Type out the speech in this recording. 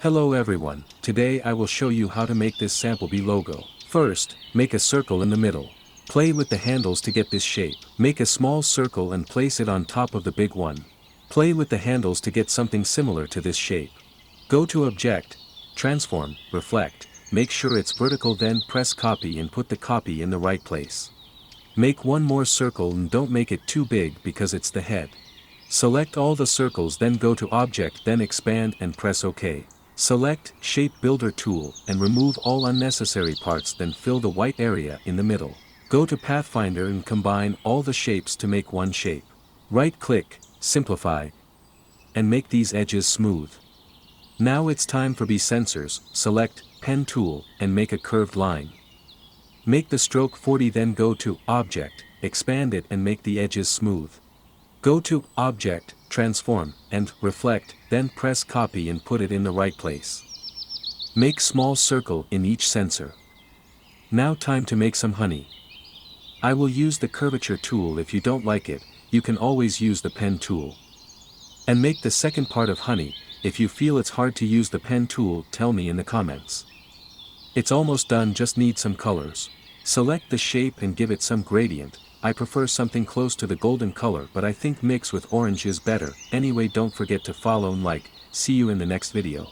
Hello everyone, today I will show you how to make this sample bee logo. First, make a circle in the middle. Play with the handles to get this shape. Make a small circle and place it on top of the big one. Play with the handles to get something similar to this shape. Go to Object, Transform, Reflect, make sure it's vertical, then press Copy and put the copy in the right place. Make one more circle and don't make it too big because it's the head. Select all the circles, then go to Object, then Expand and press OK. Select Shape Builder tool and remove all unnecessary parts, then fill the white area in the middle. Go to Pathfinder and combine all the shapes to make one shape. Right-click, Simplify, and make these edges smooth. Now it's time for bee sensors. Select Pen tool and make a curved line. Make the stroke 40, then go to Object, expand it and make the edges smooth. Go to Object, Transform, and Reflect, then press Copy and put it in the right place. Make small circle in each sensor. Now time to make some honey. I will use the curvature tool. If you don't like it, you can always use the pen tool. And make the second part of honey. If you feel it's hard to use the pen tool, tell me in the comments. It's almost done, just need some colors. Select the shape and give it some gradient. I prefer something close to the golden color, but I think mix with orange is better. Anyway, don't forget to follow and like. See you in the next video.